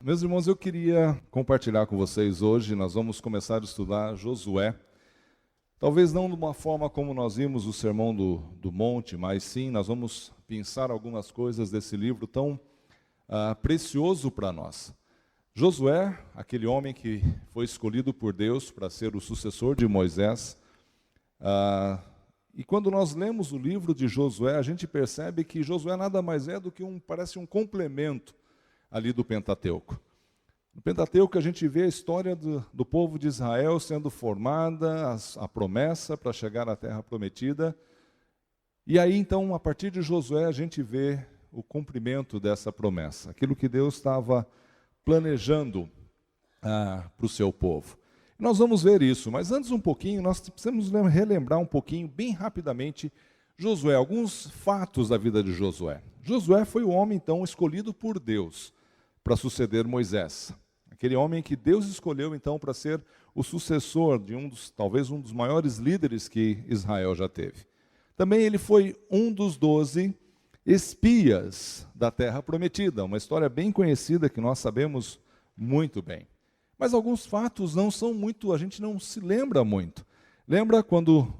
Meus irmãos, eu queria compartilhar com vocês hoje, nós vamos começar a estudar Josué. Talvez não de uma forma como nós vimos o Sermão do Monte, mas sim, nós vamos pensar algumas coisas desse livro tão precioso para nós. Josué, aquele homem que foi escolhido por Deus para ser o sucessor de Moisés, e quando nós lemos o livro de Josué, a gente percebe que Josué nada mais é do que parece um complemento ali do Pentateuco. No Pentateuco a gente vê a história do povo de Israel sendo formada, a promessa para chegar à terra prometida. E aí então, a partir de Josué, a gente vê o cumprimento dessa promessa, aquilo que Deus estava planejando para o seu povo. Nós vamos ver isso, mas antes um pouquinho, nós precisamos relembrar um pouquinho, bem rapidamente, Josué, alguns fatos da vida de Josué. Josué foi o homem, então, escolhido por Deus para suceder Moisés. Aquele homem que Deus escolheu, então, para ser o sucessor de talvez um dos maiores líderes que Israel já teve. Também ele foi um dos 12 espias da terra prometida, uma história bem conhecida que nós sabemos muito bem. Mas alguns fatos não são muito, a gente não se lembra muito. Lembra quando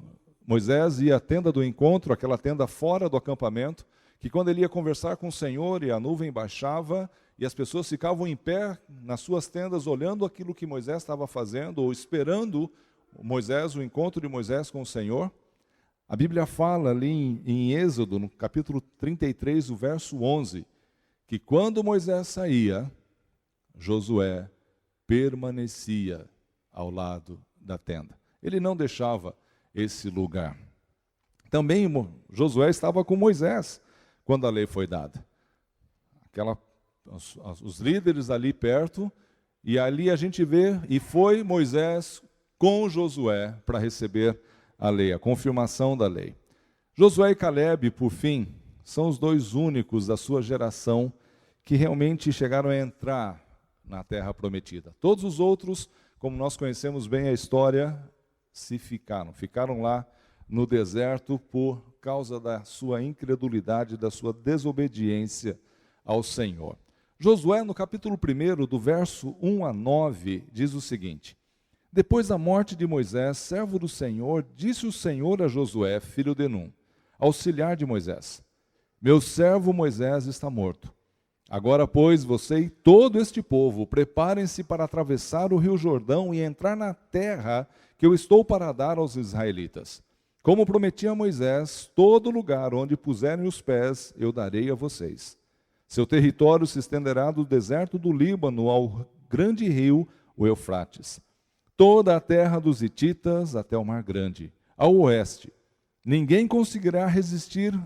Moisés ia à tenda do encontro, aquela tenda fora do acampamento, que quando ele ia conversar com o Senhor e a nuvem baixava e as pessoas ficavam em pé nas suas tendas olhando aquilo que Moisés estava fazendo ou esperando o encontro de Moisés com o Senhor? A Bíblia fala ali em Êxodo, no capítulo 33, o verso 11, que quando Moisés saía, Josué permanecia ao lado da tenda. Ele não deixava esse lugar. Também Josué estava com Moisés quando a lei foi dada. Os líderes ali perto, e ali a gente vê, e foi Moisés com Josué para receber a lei, a confirmação da lei. Josué e Calebe, por fim, são os dois únicos da sua geração que realmente chegaram a entrar na terra prometida. Todos os outros, como nós conhecemos bem a história, ficaram lá no deserto por causa da sua incredulidade, da sua desobediência ao Senhor. Josué, no capítulo 1, do verso 1 a 9, diz o seguinte: Depois da morte de Moisés, servo do Senhor, disse o Senhor a Josué, filho de Num, auxiliar de Moisés: Meu servo Moisés está morto. Agora, pois, você e todo este povo, preparem-se para atravessar o rio Jordão e entrar na terra que eu estou para dar aos israelitas. Como prometi a Moisés, todo lugar onde puserem os pés, eu darei a vocês. Seu território se estenderá do deserto do Líbano ao grande rio, o Eufrates. Toda a terra dos hititas até o Mar Grande, ao oeste. Ninguém conseguirá resistir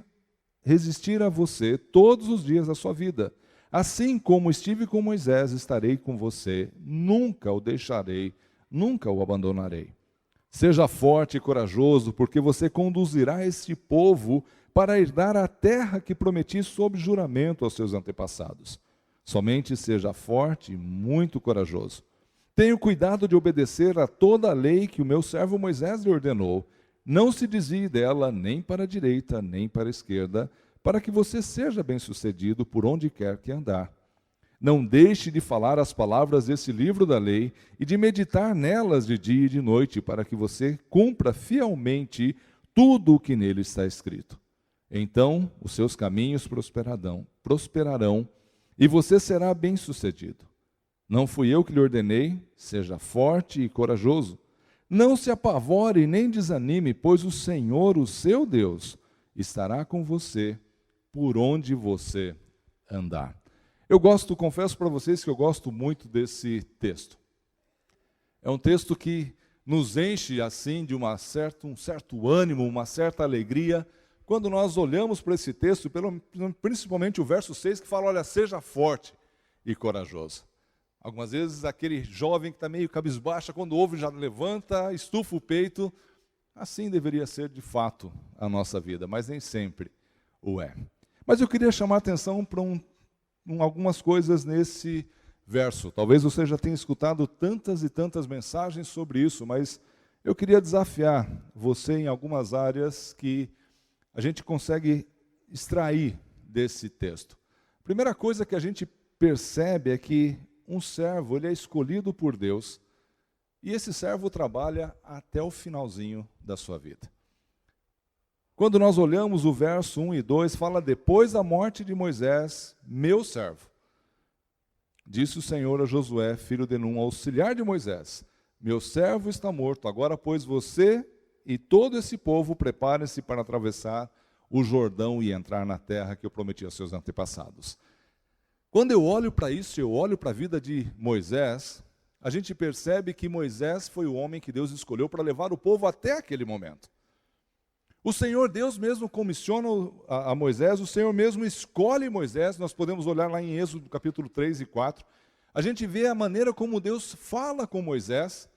a você todos os dias da sua vida. Assim como estive com Moisés, estarei com você, nunca o deixarei, nunca o abandonarei. Seja forte e corajoso, porque você conduzirá este povo para herdar a terra que prometi sob juramento aos seus antepassados. Somente seja forte e muito corajoso. Tenha cuidado de obedecer a toda a lei que o meu servo Moisés lhe ordenou. Não se desvie dela nem para a direita, nem para a esquerda, para que você seja bem-sucedido por onde quer que andar. Não deixe de falar as palavras desse livro da lei e de meditar nelas de dia e de noite, para que você cumpra fielmente tudo o que nele está escrito. Então os seus caminhos prosperarão e você será bem-sucedido. Não fui eu que lhe ordenei, seja forte e corajoso. Não se apavore nem desanime, pois o Senhor, o seu Deus, estará com você por onde você andar. Confesso para vocês que eu gosto muito desse texto. É um texto que nos enche assim de um certo ânimo, uma certa alegria, quando nós olhamos para esse texto, principalmente o verso 6, que fala, olha, seja forte e corajoso. Algumas vezes aquele jovem que está meio cabisbaixa, quando ouve já levanta, estufa o peito. Assim deveria ser de fato a nossa vida, mas nem sempre o é. Mas eu queria chamar a atenção para algumas coisas nesse verso. Talvez você já tenha escutado tantas e tantas mensagens sobre isso, mas eu queria desafiar você em algumas áreas que a gente consegue extrair desse texto. A primeira coisa que a gente percebe é que um servo, ele é escolhido por Deus, e esse servo trabalha até o finalzinho da sua vida. Quando nós olhamos o verso 1 e 2, fala: depois da morte de Moisés, meu servo, disse o Senhor a Josué, filho de Num, auxiliar de Moisés: meu servo está morto, agora pois você e todo esse povo preparem-se para atravessar o Jordão e entrar na terra que eu prometi aos seus antepassados. Quando eu olho para isso, eu olho para a vida de Moisés, a gente percebe que Moisés foi o homem que Deus escolheu para levar o povo até aquele momento. O Senhor Deus mesmo comissiona a Moisés, o Senhor mesmo escolhe Moisés. Nós podemos olhar lá em Êxodo capítulo 3 e 4. A gente vê a maneira como Deus fala com Moisés.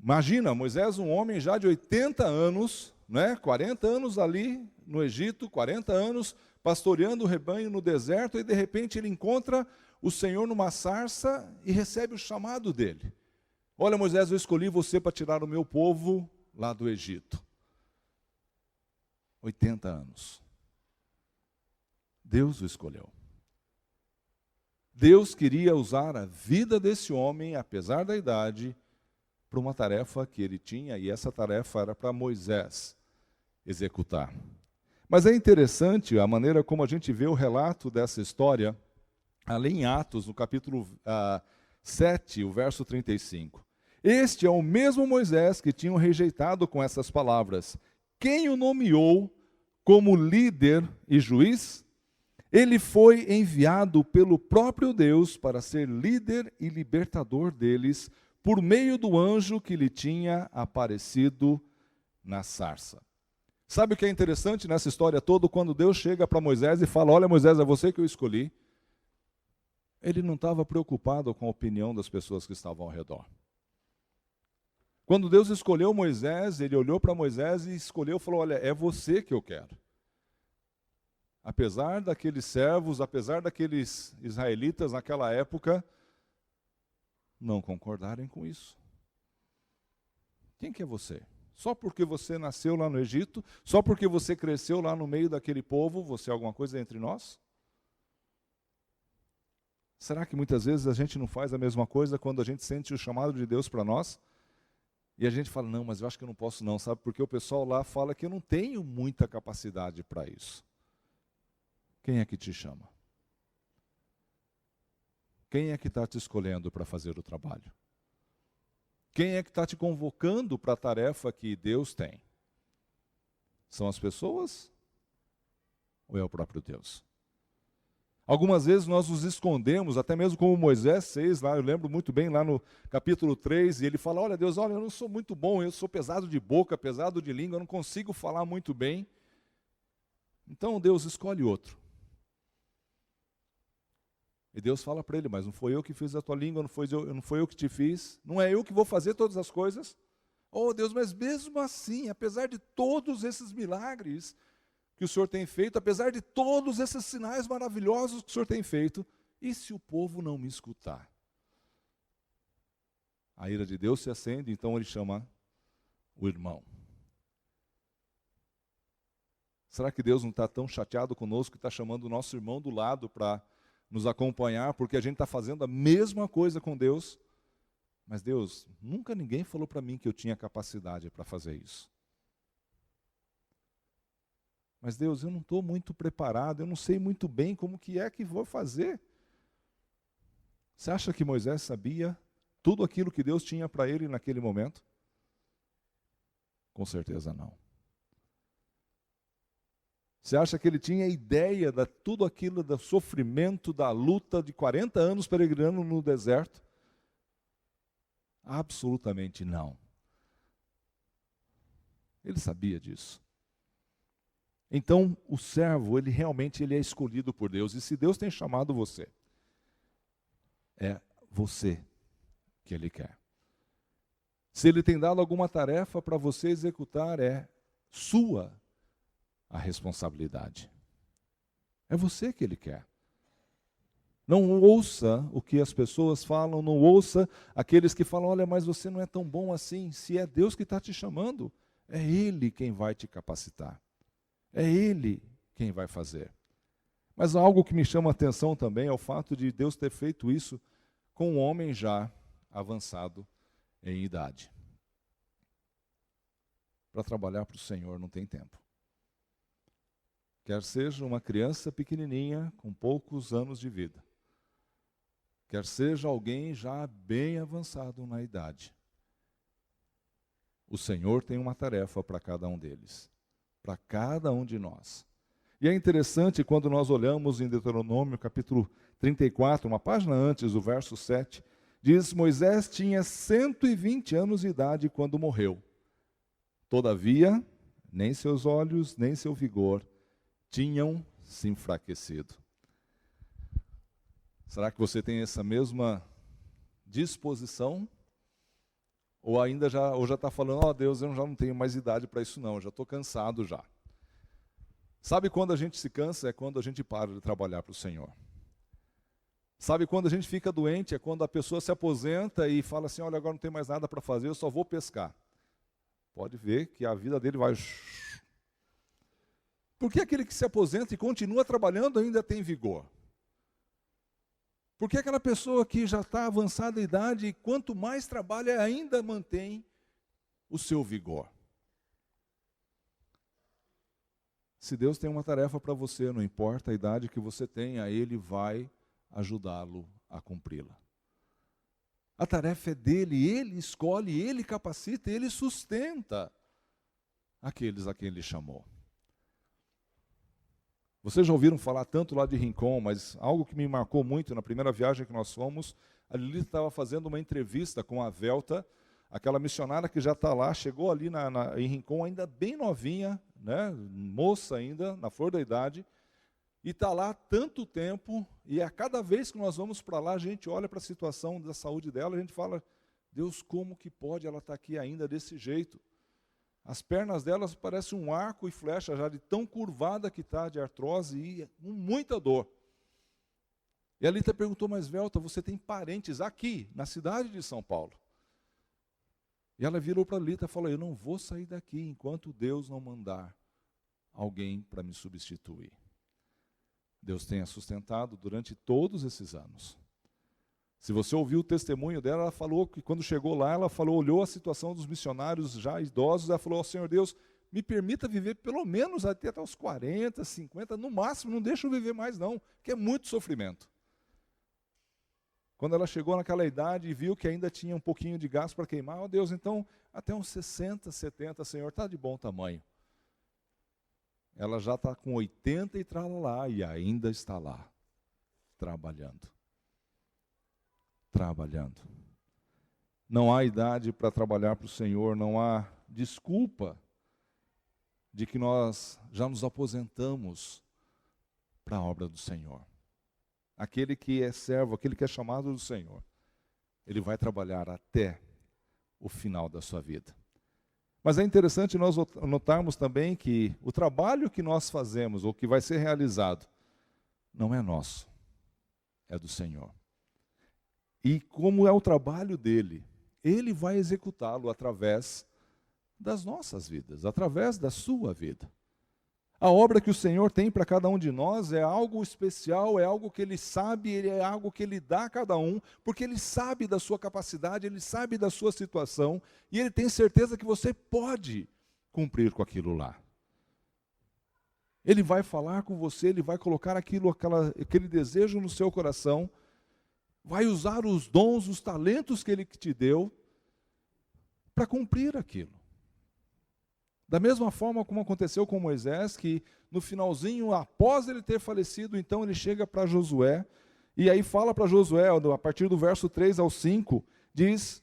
Imagina, Moisés, um homem já de 80 anos, 40 anos ali no Egito, 40 anos pastoreando o rebanho no deserto, e de repente ele encontra o Senhor numa sarça e recebe o chamado dele. Olha, Moisés, eu escolhi você para tirar o meu povo lá do Egito. 80 anos. Deus o escolheu. Deus queria usar a vida desse homem, apesar da idade, para uma tarefa que ele tinha, e essa tarefa era para Moisés executar. Mas é interessante a maneira como a gente vê o relato dessa história, ali em Atos, no capítulo 7, o verso 35. Este é o mesmo Moisés que tinham rejeitado com essas palavras: quem o nomeou como líder e juiz? Ele foi enviado pelo próprio Deus para ser líder e libertador deles, por meio do anjo que lhe tinha aparecido na sarça. Sabe o que é interessante nessa história toda? Quando Deus chega para Moisés e fala: olha, Moisés, é você que eu escolhi. Ele não estava preocupado com a opinião das pessoas que estavam ao redor. Quando Deus escolheu Moisés, ele olhou para Moisés e escolheu e falou: olha, é você que eu quero. Apesar daqueles servos, apesar daqueles israelitas naquela época não concordarem com isso. Quem que é você? Só porque você nasceu lá no Egito, só porque você cresceu lá no meio daquele povo, você é alguma coisa entre nós? Será que muitas vezes a gente não faz a mesma coisa quando a gente sente o chamado de Deus para nós? E a gente fala: não, mas eu acho que eu não posso não, sabe? Porque o pessoal lá fala que eu não tenho muita capacidade para isso. Quem é que te chama? Quem é que está te escolhendo para fazer o trabalho? Quem é que está te convocando para a tarefa que Deus tem? São as pessoas? Ou é o próprio Deus? Algumas vezes nós nos escondemos, até mesmo como Moisés fez lá, eu lembro muito bem lá no capítulo 3, e ele fala: olha Deus, olha, eu não sou muito bom, eu sou pesado de boca, pesado de língua, eu não consigo falar muito bem. Então Deus escolhe outro. E Deus fala para ele: mas não foi eu que fiz a tua língua, não foi eu que te fiz, não é eu que vou fazer todas as coisas. Oh Deus, mas mesmo assim, apesar de todos esses milagres que o Senhor tem feito, apesar de todos esses sinais maravilhosos que o Senhor tem feito, e se o povo não me escutar? A ira de Deus se acende, então ele chama o irmão. Será que Deus não está tão chateado conosco que está chamando o nosso irmão do lado para nos acompanhar, porque a gente está fazendo a mesma coisa com Deus? Mas Deus, nunca ninguém falou para mim que eu tinha capacidade para fazer isso. Mas Deus, eu não estou muito preparado, eu não sei muito bem como que é que vou fazer. Você acha que Moisés sabia tudo aquilo que Deus tinha para ele naquele momento? Com certeza não. Você acha que ele tinha ideia de tudo aquilo, do sofrimento, da luta de 40 anos peregrinando no deserto? Absolutamente não. Ele sabia disso. Então, o servo, ele realmente é escolhido por Deus. E se Deus tem chamado você, é você que Ele quer. Se Ele tem dado alguma tarefa para você executar, é sua a responsabilidade. É você que Ele quer. Não ouça o que as pessoas falam, não ouça aqueles que falam: olha, mas você não é tão bom assim. Se é Deus que está te chamando, é Ele quem vai te capacitar. É Ele quem vai fazer. Mas algo que me chama a atenção também é o fato de Deus ter feito isso com um homem já avançado em idade. Para trabalhar para o Senhor não tem tempo. Quer seja uma criança pequenininha, com poucos anos de vida, quer seja alguém já bem avançado na idade, o Senhor tem uma tarefa para cada um deles, para cada um de nós. E é interessante quando nós olhamos em Deuteronômio, capítulo 34, uma página antes, o verso 7, diz: Moisés tinha 120 anos de idade quando morreu. Todavia, nem seus olhos, nem seu vigor tinham se enfraquecido. Será que você tem essa mesma disposição? Ou ainda já está falando, ó Deus, eu já não tenho mais idade para isso não, eu já estou cansado já. Sabe quando a gente se cansa? É quando a gente para de trabalhar para o Senhor. Sabe quando a gente fica doente? É quando a pessoa se aposenta e fala assim, olha, agora não tem mais nada para fazer, eu só vou pescar. Pode ver que a vida dele vai... Por que aquele que se aposenta e continua trabalhando ainda tem vigor? Porque aquela pessoa que já está avançada em idade, e quanto mais trabalha, ainda mantém o seu vigor. Se Deus tem uma tarefa para você, não importa a idade que você tenha, Ele vai ajudá-lo a cumpri-la. A tarefa é dele, Ele escolhe, Ele capacita, Ele sustenta aqueles a quem Ele chamou. Vocês já ouviram falar tanto lá de Rincon, mas algo que me marcou muito na primeira viagem que nós fomos, a Lili estava fazendo uma entrevista com a Velta, aquela missionária que já está lá, chegou ali em Rincon ainda bem novinha, né, moça ainda, na flor da idade, e está lá há tanto tempo, e a cada vez que nós vamos para lá, a gente olha para a situação da saúde dela, a gente fala, Deus, como que pode ela estar aqui ainda desse jeito? As pernas delas parecem um arco e flecha já de tão curvada que está de artrose e com muita dor. E a Lita perguntou, mas Velta, você tem parentes aqui, na cidade de São Paulo? E ela virou para a Lita e falou, eu não vou sair daqui enquanto Deus não mandar alguém para me substituir. Deus tem a sustentado durante todos esses anos. Se você ouviu o testemunho dela, ela falou que quando chegou lá, ela falou, olhou a situação dos missionários já idosos, ela falou, Senhor Deus, me permita viver pelo menos até os 40, 50, no máximo, não deixa eu viver mais não, porque é muito sofrimento. Quando ela chegou naquela idade e viu que ainda tinha um pouquinho de gás para queimar, ó Deus, então até uns 60, 70, Senhor, está de bom tamanho. Ela já está com 80 e tralalá, e ainda está lá, trabalhando. Não há idade para trabalhar para o Senhor, não há desculpa de que nós já nos aposentamos para a obra do Senhor. Aquele que é servo, aquele que é chamado do Senhor, ele vai trabalhar até o final da sua vida. Mas é interessante nós notarmos também que o trabalho que nós fazemos, ou que vai ser realizado, não é nosso, é do Senhor. E como é o trabalho dele, ele vai executá-lo através das nossas vidas, através da sua vida. A obra que o Senhor tem para cada um de nós é algo especial, é algo que Ele sabe, é algo que Ele dá a cada um, porque Ele sabe da sua capacidade, Ele sabe da sua situação, e Ele tem certeza que você pode cumprir com aquilo lá. Ele vai falar com você, Ele vai colocar aquele desejo no seu coração, vai usar os dons, os talentos que Ele te deu, para cumprir aquilo. Da mesma forma como aconteceu com Moisés, que no finalzinho, após ele ter falecido, então ele chega para Josué, e aí fala para Josué, a partir do verso 3 ao 5, diz,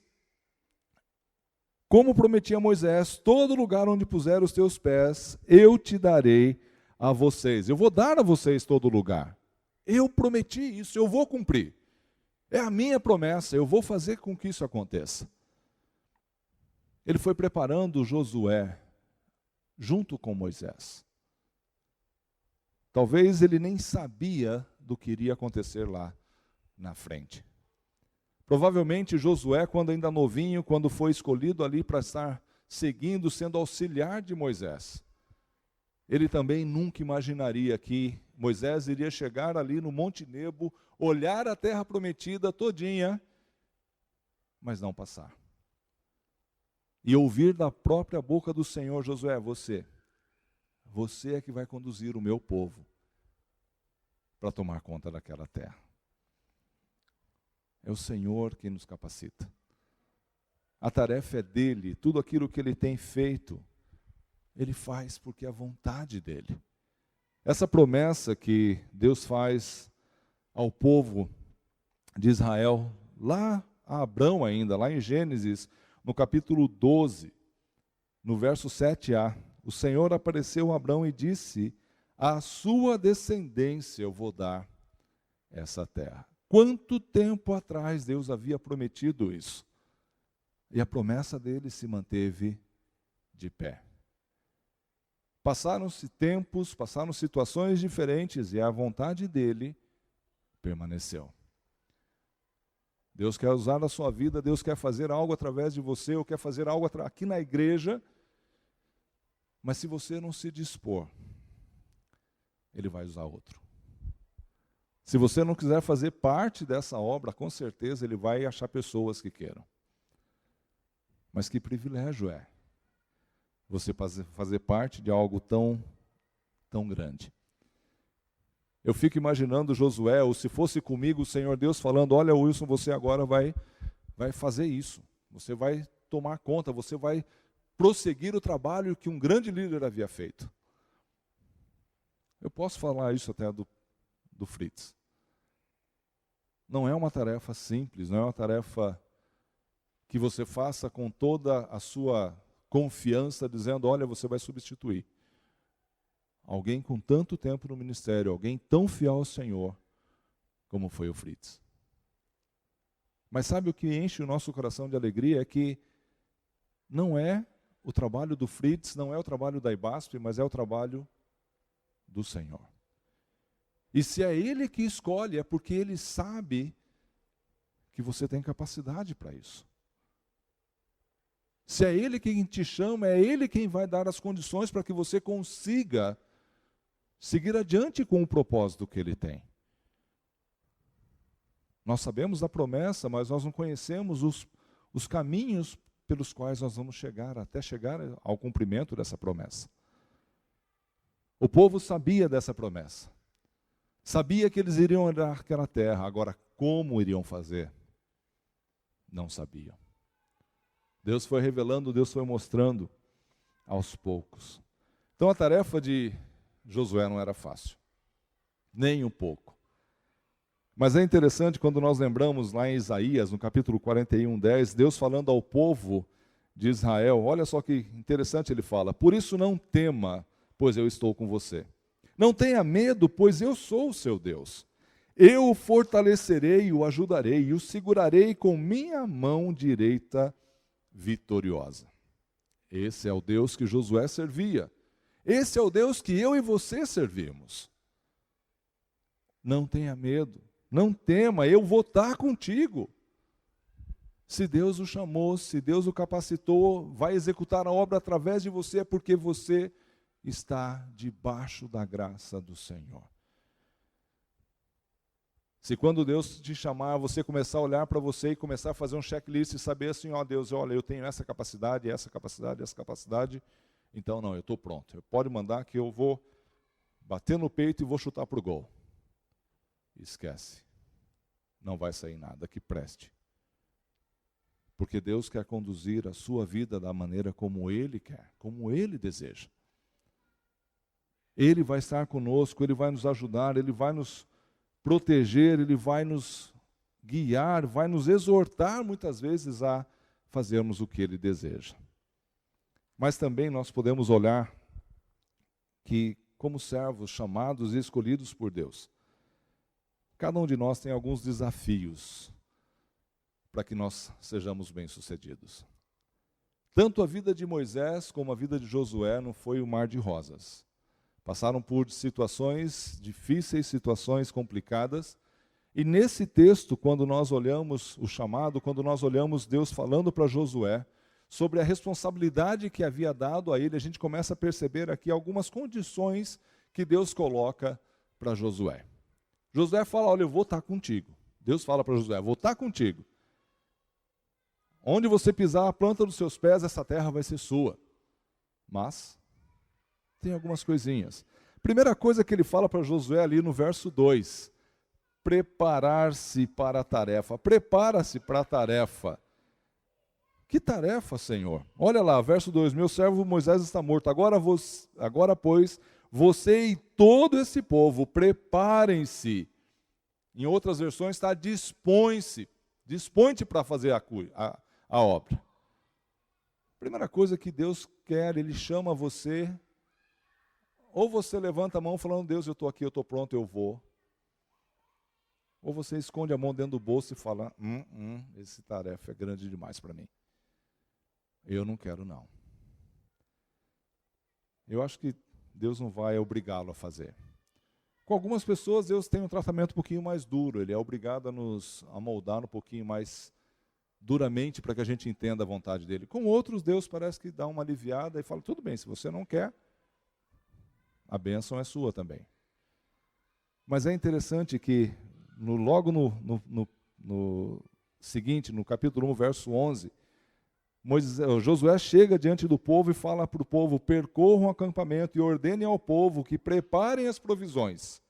como prometi a Moisés, todo lugar onde puser os teus pés, eu te darei a vocês. Eu vou dar a vocês todo lugar. Eu prometi isso, eu vou cumprir. É a minha promessa, eu vou fazer com que isso aconteça. Ele foi preparando Josué, junto com Moisés. Talvez ele nem sabia do que iria acontecer lá na frente. Provavelmente Josué, quando ainda novinho, quando foi escolhido ali para estar seguindo, sendo auxiliar de Moisés, ele também nunca imaginaria que Moisés iria chegar ali no Monte Nebo, olhar a terra prometida todinha, mas não passar. E ouvir da própria boca do Senhor: Josué, você é que vai conduzir o meu povo para tomar conta daquela terra. É o Senhor quem nos capacita. A tarefa é dele, tudo aquilo que ele tem feito, ele faz porque é a vontade dele. Essa promessa que Deus faz ao povo de Israel, lá a Abrão ainda, lá em Gênesis, no capítulo 12, no verso 7a, o Senhor apareceu a Abrão e disse: à sua descendência eu vou dar essa terra. Quanto tempo atrás Deus havia prometido isso? E a promessa dele se manteve de pé. Passaram-se tempos, passaram situações diferentes e a vontade dele permaneceu. Deus quer usar a sua vida, Deus quer fazer algo através de você, ou quer fazer algo aqui na igreja, mas se você não se dispor, ele vai usar outro. Se você não quiser fazer parte dessa obra, com certeza ele vai achar pessoas que queiram. Mas que privilégio é você fazer parte de algo tão grande. Eu fico imaginando Josué, ou se fosse comigo o Senhor Deus falando: olha, Wilson, você agora vai fazer isso. Você vai tomar conta, você vai prosseguir o trabalho que um grande líder havia feito. Eu posso falar isso até do Fritz. Não é uma tarefa simples, não é uma tarefa que você faça com toda a sua confiança, dizendo: olha, você vai substituir alguém com tanto tempo no ministério, alguém tão fiel ao Senhor, como foi o Fritz. Mas sabe o que enche o nosso coração de alegria? É que não é o trabalho do Fritz, não é o trabalho da IBASP, mas é o trabalho do Senhor. E se é Ele que escolhe, é porque Ele sabe que você tem capacidade para isso. Se é Ele quem te chama, é Ele quem vai dar as condições para que você consiga seguir adiante com o propósito que Ele tem. Nós sabemos da promessa, mas nós não conhecemos os caminhos pelos quais nós vamos chegar, até chegar ao cumprimento dessa promessa. O povo sabia dessa promessa. Sabia que eles iriam herdar aquela terra. Agora, como iriam fazer? Não sabiam. Deus foi revelando, Deus foi mostrando aos poucos. Então a tarefa de Josué não era fácil, nem um pouco. Mas é interessante quando nós lembramos lá em Isaías, no capítulo 41:10, Deus falando ao povo de Israel, olha só que interessante ele fala: por isso não tema, pois eu estou com você. Não tenha medo, pois eu sou o seu Deus. Eu o fortalecerei, o ajudarei e o segurarei com minha mão direita vitoriosa. Esse é o Deus que Josué servia. Esse é o Deus que eu e você servimos. Não tenha medo, não tema, eu vou estar contigo. Se Deus o chamou, se Deus o capacitou, vai executar a obra através de você, é porque você está debaixo da graça do Senhor. Se quando Deus te chamar, você começar a olhar para você e começar a fazer um checklist e saber assim: ó Deus, olha, eu tenho essa capacidade, então não, eu estou pronto. Pode mandar que eu vou bater no peito e vou chutar para o gol. Esquece. Não vai sair nada que preste. Porque Deus quer conduzir a sua vida da maneira como Ele quer, como Ele deseja. Ele vai estar conosco, Ele vai nos ajudar, Ele vai nos proteger, Ele vai nos guiar, vai nos exortar muitas vezes a fazermos o que Ele deseja. Mas também nós podemos olhar que, como servos chamados e escolhidos por Deus, cada um de nós tem alguns desafios para que nós sejamos bem-sucedidos. Tanto a vida de Moisés como a vida de Josué não foi um mar de rosas. Passaram por situações difíceis, situações complicadas. E nesse texto, quando nós olhamos o chamado, quando nós olhamos Deus falando para Josué sobre a responsabilidade que havia dado a ele, a gente começa a perceber aqui algumas condições que Deus coloca para Josué. Josué fala, olha, eu vou estar contigo. Deus fala para Josué, vou estar contigo. Onde você pisar a planta dos seus pés, essa terra vai ser sua. Mas tem algumas coisinhas. Primeira coisa que ele fala para Josué ali no verso 2, preparar-se para a tarefa. Prepara-se para a tarefa. Que tarefa, Senhor? Olha lá, verso 2, meu servo Moisés está morto. Agora pois, você e todo esse povo, preparem-se. Em outras versões está dispõe-se. Dispõe-te para fazer a obra. Primeira coisa que Deus quer, Ele chama você, ou você levanta a mão falando, Deus, eu estou aqui, eu estou pronto, eu vou. Ou você esconde a mão dentro do bolso e fala, essa tarefa é grande demais para mim. Eu não quero não. Eu acho que Deus não vai obrigá-lo a fazer. Com algumas pessoas, Deus tem um tratamento um pouquinho mais duro. Ele é obrigado a nos amoldar um pouquinho mais duramente para que a gente entenda a vontade dele. Com outros, Deus parece que dá uma aliviada e fala, tudo bem, se você não quer, a bênção é sua também. Mas é interessante que, logo no seguinte, no capítulo 1, verso 11, Josué chega diante do povo e fala para o povo, percorram o acampamento e ordenem ao povo que preparem as provisões.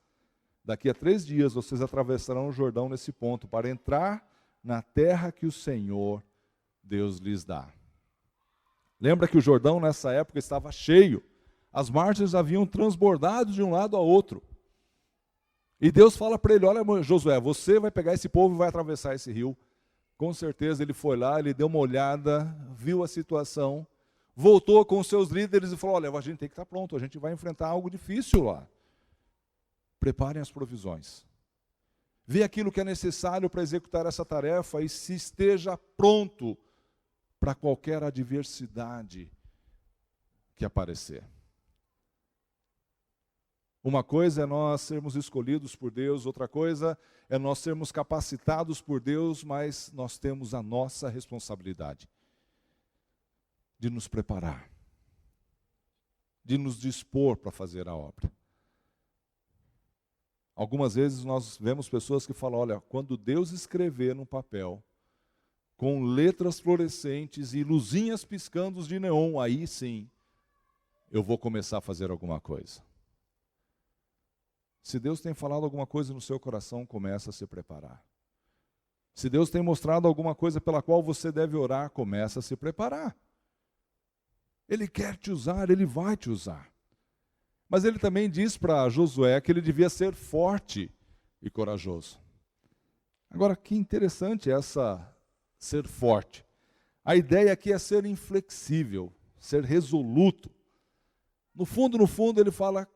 Daqui a 3 dias vocês atravessarão o Jordão nesse ponto para entrar na terra que o Senhor, Deus lhes dá. Lembra que o Jordão nessa época estava cheio. As margens haviam transbordado de um lado a outro. E Deus fala para ele, olha Josué, você vai pegar esse povo e vai atravessar esse rio. Com certeza ele foi lá, ele deu uma olhada, viu a situação, voltou com os seus líderes e falou, olha, a gente tem que estar pronto, a gente vai enfrentar algo difícil lá. Preparem as provisões. Vê aquilo que é necessário para executar essa tarefa e se esteja pronto para qualquer adversidade que aparecer. Uma coisa é nós sermos escolhidos por Deus, outra coisa é nós sermos capacitados por Deus, mas nós temos a nossa responsabilidade de nos preparar, de nos dispor para fazer a obra. Algumas vezes nós vemos pessoas que falam, olha, quando Deus escrever num papel, com letras fluorescentes e luzinhas piscando de neon, aí sim, eu vou começar a fazer alguma coisa. Se Deus tem falado alguma coisa no seu coração, começa a se preparar. Se Deus tem mostrado alguma coisa pela qual você deve orar, começa a se preparar. Ele quer te usar, Ele vai te usar. Mas Ele também diz para Josué que ele devia ser forte e corajoso. Agora, que interessante essa ser forte. A ideia aqui é ser inflexível, ser resoluto. No fundo, ele fala,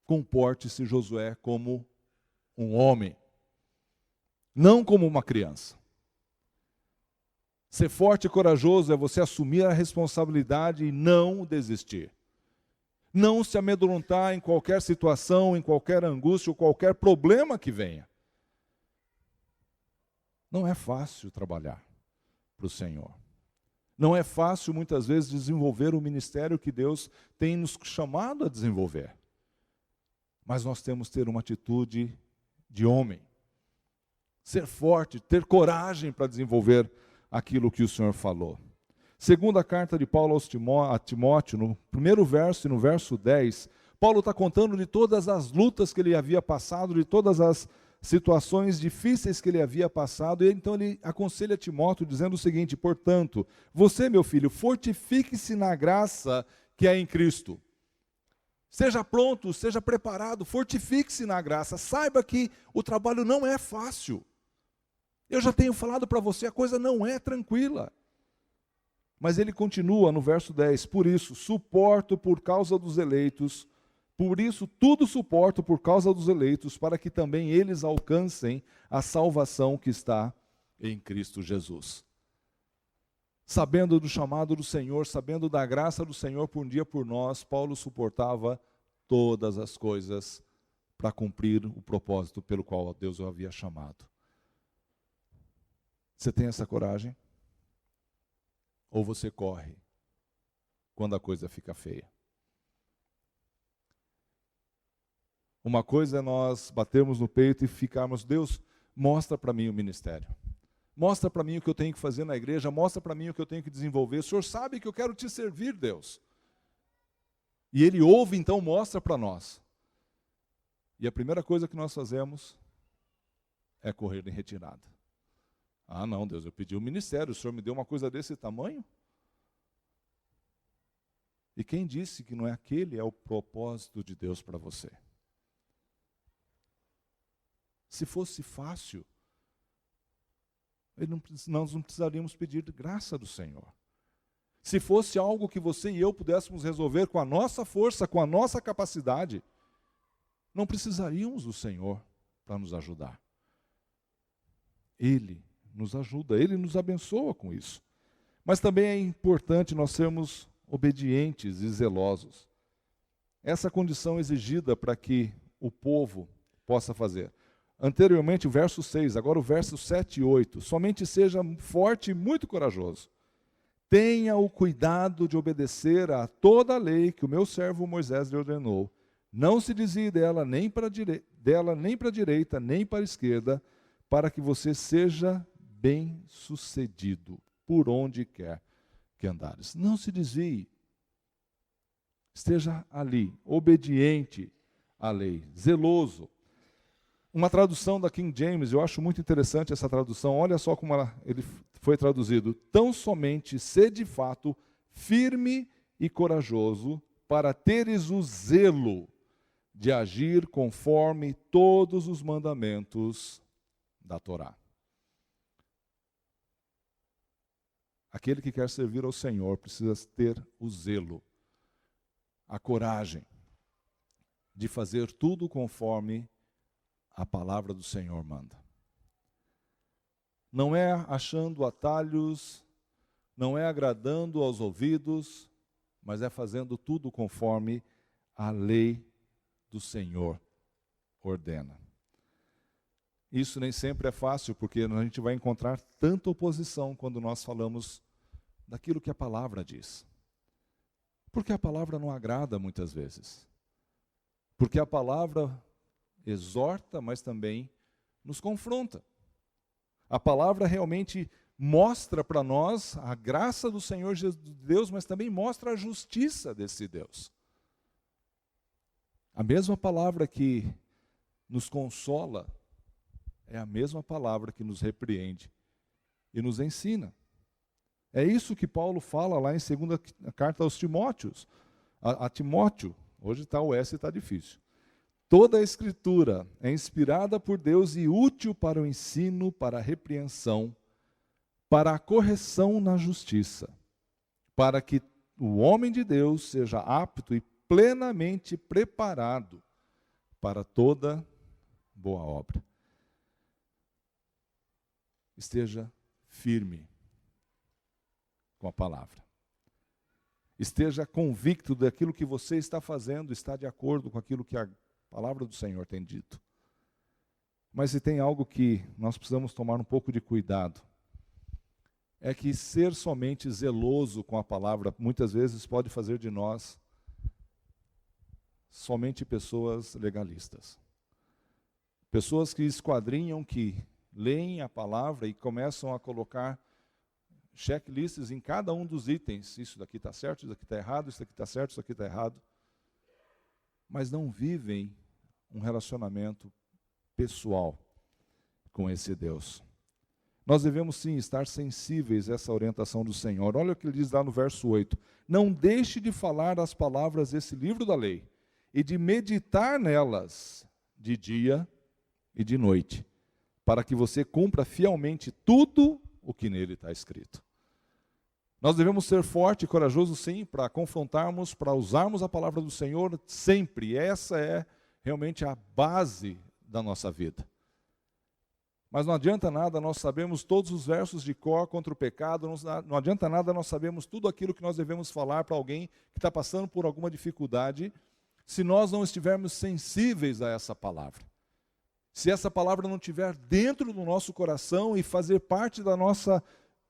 comporte-se, Josué, como um homem, não como uma criança. Ser forte e corajoso é você assumir a responsabilidade e não desistir. Não se amedrontar em qualquer situação, em qualquer angústia ou qualquer problema que venha. Não é fácil trabalhar para o Senhor. Não é fácil, muitas vezes, desenvolver o ministério que Deus tem nos chamado a desenvolver. Mas nós temos que ter uma atitude de homem. Ser forte, ter coragem para desenvolver aquilo que o Senhor falou. Segunda carta de Paulo a Timóteo, no primeiro verso e no verso 10, Paulo está contando de todas as lutas que ele havia passado, de todas as situações difíceis que ele havia passado, e então ele aconselha Timóteo dizendo o seguinte, portanto, você, meu filho, fortifique-se na graça que é em Cristo. Seja pronto, seja preparado, fortifique-se na graça. Saiba que o trabalho não é fácil. Eu já tenho falado para você, a coisa não é tranquila. Mas ele continua no verso 10, por isso, suporto por causa dos eleitos, por isso tudo suporto por causa dos eleitos, para que também eles alcancem a salvação que está em Cristo Jesus. Sabendo do chamado do Senhor, sabendo da graça do Senhor por um dia por nós, Paulo suportava todas as coisas para cumprir o propósito pelo qual Deus o havia chamado. Você tem essa coragem? Ou você corre quando a coisa fica feia? Uma coisa é nós batermos no peito e ficarmos, Deus, mostra para mim o ministério. Mostra para mim o que eu tenho que fazer na igreja, mostra para mim o que eu tenho que desenvolver. O Senhor sabe que eu quero te servir, Deus. E Ele ouve, então mostra para nós. E a primeira coisa que nós fazemos é correr em retirada. Ah, não, Deus, eu pedi o ministério, o Senhor me deu uma coisa desse tamanho? E quem disse que não é aquele é o propósito de Deus para você? Se fosse fácil, nós não precisaríamos pedir graça do Senhor. Se fosse algo que você e eu pudéssemos resolver com a nossa força, com a nossa capacidade, não precisaríamos do Senhor para nos ajudar. Ele nos ajuda, Ele nos abençoa com isso. Mas também é importante nós sermos obedientes e zelosos. Essa condição exigida para que o povo possa fazer. Anteriormente o verso 6, agora o verso 7 e 8. Somente seja forte e muito corajoso. Tenha o cuidado de obedecer a toda a lei que o meu servo Moisés lhe ordenou. Não se desvie dela nem para a direita, nem para a esquerda, para que você seja bem-sucedido por onde quer que andares. Não se desvie. Esteja ali, obediente à lei, zeloso. Uma tradução da King James, eu acho muito interessante essa tradução, olha só como ele foi traduzido. Tão somente sê de fato firme e corajoso para teres o zelo de agir conforme todos os mandamentos da Torá. Aquele que quer servir ao Senhor precisa ter o zelo, a coragem de fazer tudo conforme a palavra do Senhor manda. Não é achando atalhos, não é agradando aos ouvidos, mas é fazendo tudo conforme a lei do Senhor ordena. Isso nem sempre é fácil, porque a gente vai encontrar tanta oposição quando nós falamos daquilo que a palavra diz. Porque a palavra não agrada muitas vezes. Porque a palavra exorta, mas também nos confronta. A palavra realmente mostra para nós a graça do Senhor Deus, mas também mostra a justiça desse Deus. A mesma palavra que nos consola é a mesma palavra que nos repreende e nos ensina. É isso que Paulo fala lá em 2ª carta aos Timóteos. A Timóteo, hoje está o S e está difícil. Toda a Escritura é inspirada por Deus e útil para o ensino, para a repreensão, para a correção na justiça, para que o homem de Deus seja apto e plenamente preparado para toda boa obra. Esteja firme com a palavra. Esteja convicto daquilo que você está fazendo, está de acordo com aquilo que a palavra do Senhor tem dito. Mas se tem algo que nós precisamos tomar um pouco de cuidado, é que ser somente zeloso com a palavra, muitas vezes pode fazer de nós somente pessoas legalistas. Pessoas que esquadrinham, que leem a palavra e começam a colocar checklists em cada um dos itens. Isso daqui está certo, isso daqui está errado, isso daqui está certo, isso daqui está errado. Mas não vivem um relacionamento pessoal com esse Deus. Nós devemos sim estar sensíveis a essa orientação do Senhor. Olha o que ele diz lá no verso 8. Não deixe de falar as palavras desse livro da lei e de meditar nelas de dia e de noite, para que você cumpra fielmente tudo o que nele está escrito. Nós devemos ser forte e corajoso sim, para confrontarmos, para usarmos a palavra do Senhor sempre. Essa é realmente a base da nossa vida. Mas não adianta nada nós sabemos todos os versos de cor contra o pecado, não adianta nada nós sabemos tudo aquilo que nós devemos falar para alguém que está passando por alguma dificuldade, se nós não estivermos sensíveis a essa palavra. Se essa palavra não estiver dentro do nosso coração e fazer parte da nossa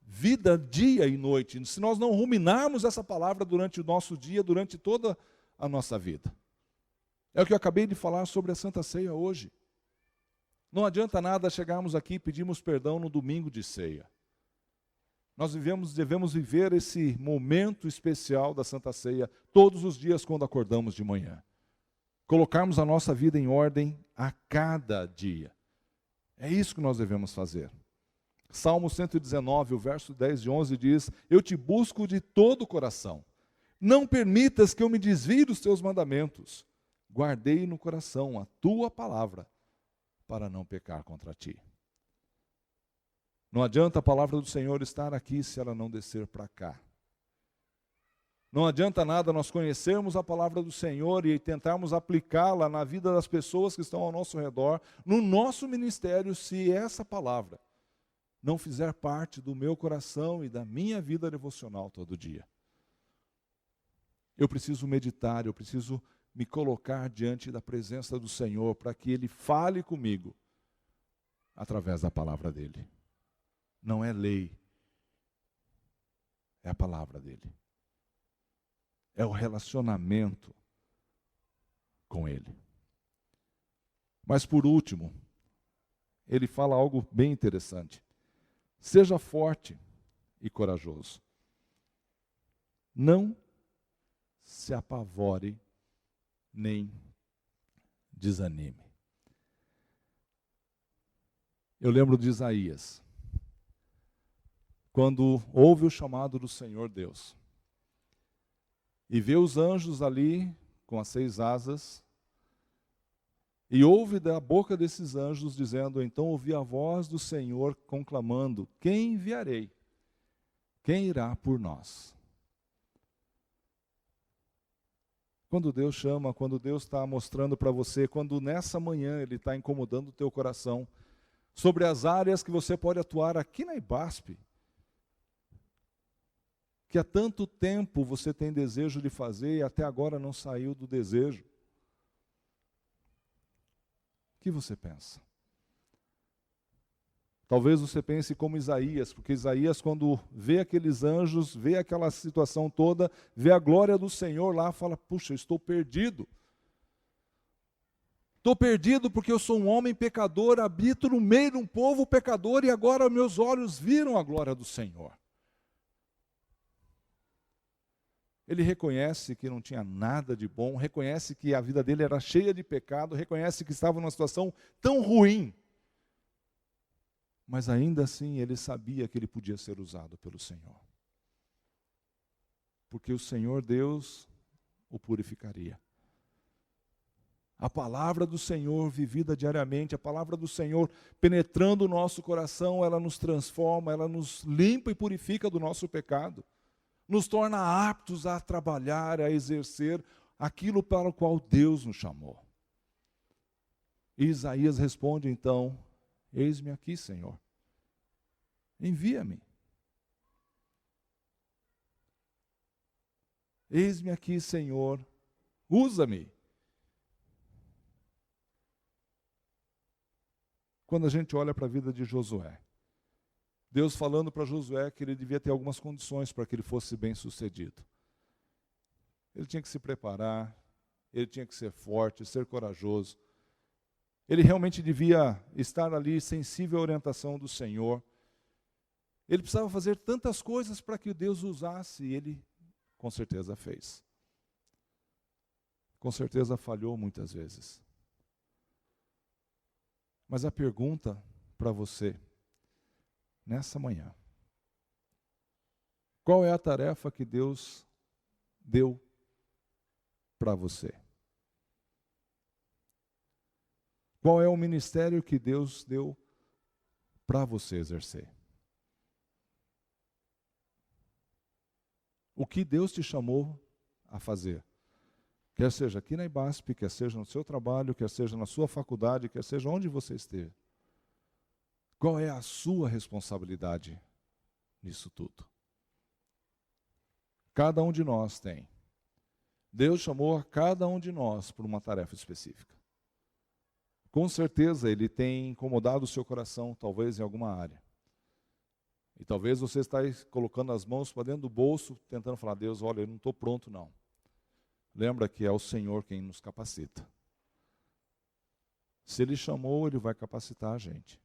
vida dia e noite, se nós não ruminarmos essa palavra durante o nosso dia, durante toda a nossa vida. É o que eu acabei de falar sobre a Santa Ceia hoje. Não adianta nada chegarmos aqui e pedirmos perdão no domingo de ceia. Nós devemos viver esse momento especial da Santa Ceia todos os dias quando acordamos de manhã. Colocarmos a nossa vida em ordem a cada dia. É isso que nós devemos fazer. Salmo 119, o verso 10 e 11 diz: eu te busco de todo o coração. Não permitas que eu me desvie dos teus mandamentos. Guardei no coração a tua palavra para não pecar contra ti. Não adianta a palavra do Senhor estar aqui se ela não descer para cá. Não adianta nada nós conhecermos a palavra do Senhor e tentarmos aplicá-la na vida das pessoas que estão ao nosso redor, no nosso ministério, se essa palavra não fizer parte do meu coração e da minha vida devocional todo dia. Eu preciso meditar, eu preciso me colocar diante da presença do Senhor para que Ele fale comigo através da palavra dEle. Não é lei, é a palavra dEle. É o relacionamento com Ele. Mas por último, ele fala algo bem interessante. Seja forte e corajoso. Não se apavore nem desanime. Eu lembro de Isaías, quando ouve o chamado do Senhor Deus, e vê os anjos ali com as 6 asas, e ouve da boca desses anjos dizendo: então ouvi a voz do Senhor conclamando: quem enviarei? Quem irá por nós? Quando Deus chama, quando Deus está mostrando para você, quando nessa manhã Ele está incomodando o teu coração, sobre as áreas que você pode atuar aqui na IBASP, que há tanto tempo você tem desejo de fazer e até agora não saiu do desejo. O que você pensa? Talvez você pense como Isaías, porque Isaías, quando vê aqueles anjos, vê aquela situação toda, vê a glória do Senhor lá, fala: puxa, eu estou perdido. Estou perdido porque eu sou um homem pecador, habito no meio de um povo pecador e agora meus olhos viram a glória do Senhor. Ele reconhece que não tinha nada de bom, reconhece que a vida dele era cheia de pecado, reconhece que estava numa situação tão ruim. Mas ainda assim ele sabia que ele podia ser usado pelo Senhor. Porque o Senhor Deus o purificaria. A palavra do Senhor vivida diariamente, a palavra do Senhor penetrando o nosso coração, ela nos transforma, ela nos limpa e purifica do nosso pecado. Nos torna aptos a trabalhar, a exercer aquilo para o qual Deus nos chamou. E Isaías responde então: eis-me aqui, Senhor, envia-me. Eis-me aqui, Senhor, usa-me. Quando a gente olha para a vida de Josué, Deus falando para Josué que ele devia ter algumas condições para que ele fosse bem sucedido. Ele tinha que se preparar, ele tinha que ser forte, ser corajoso. Ele realmente devia estar ali sensível à orientação do Senhor. Ele precisava fazer tantas coisas para que Deus o usasse, e ele com certeza fez. Com certeza falhou muitas vezes. Mas a pergunta para você, nessa manhã: qual é a tarefa que Deus deu para você? Qual é o ministério que Deus deu para você exercer? O que Deus te chamou a fazer? Quer seja aqui na IBASP, quer seja no seu trabalho, quer seja na sua faculdade, quer seja onde você esteja. Qual é a sua responsabilidade nisso tudo? Cada um de nós tem. Deus chamou a cada um de nós por uma tarefa específica. Com certeza Ele tem incomodado o seu coração, talvez em alguma área. E talvez você está colocando as mãos para dentro do bolso, tentando falar: Deus, olha, eu não estou pronto não. Lembra que é o Senhor quem nos capacita. Se Ele chamou, Ele vai capacitar a gente.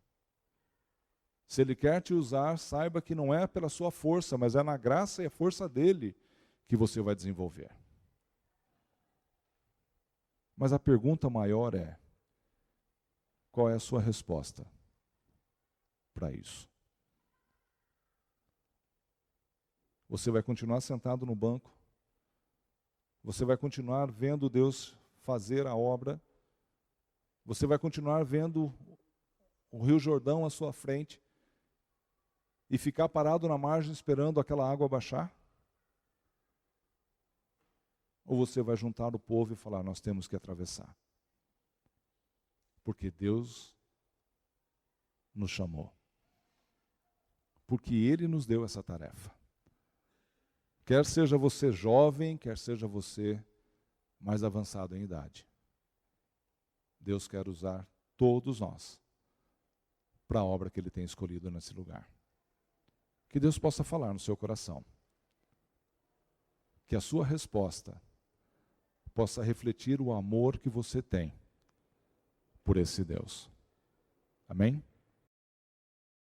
Se Ele quer te usar, saiba que não é pela sua força, mas é na graça e a força dEle que você vai desenvolver. Mas a pergunta maior é: qual é a sua resposta para isso? Você vai continuar sentado no banco? Você vai continuar vendo Deus fazer a obra? Você vai continuar vendo o Rio Jordão à sua frente e ficar parado na margem esperando aquela água baixar? Ou você vai juntar o povo e falar: nós temos que atravessar? Porque Deus nos chamou. Porque Ele nos deu essa tarefa. Quer seja você jovem, quer seja você mais avançado em idade. Deus quer usar todos nós para a obra que Ele tem escolhido nesse lugar. Que Deus possa falar no seu coração. Que a sua resposta possa refletir o amor que você tem por esse Deus. Amém?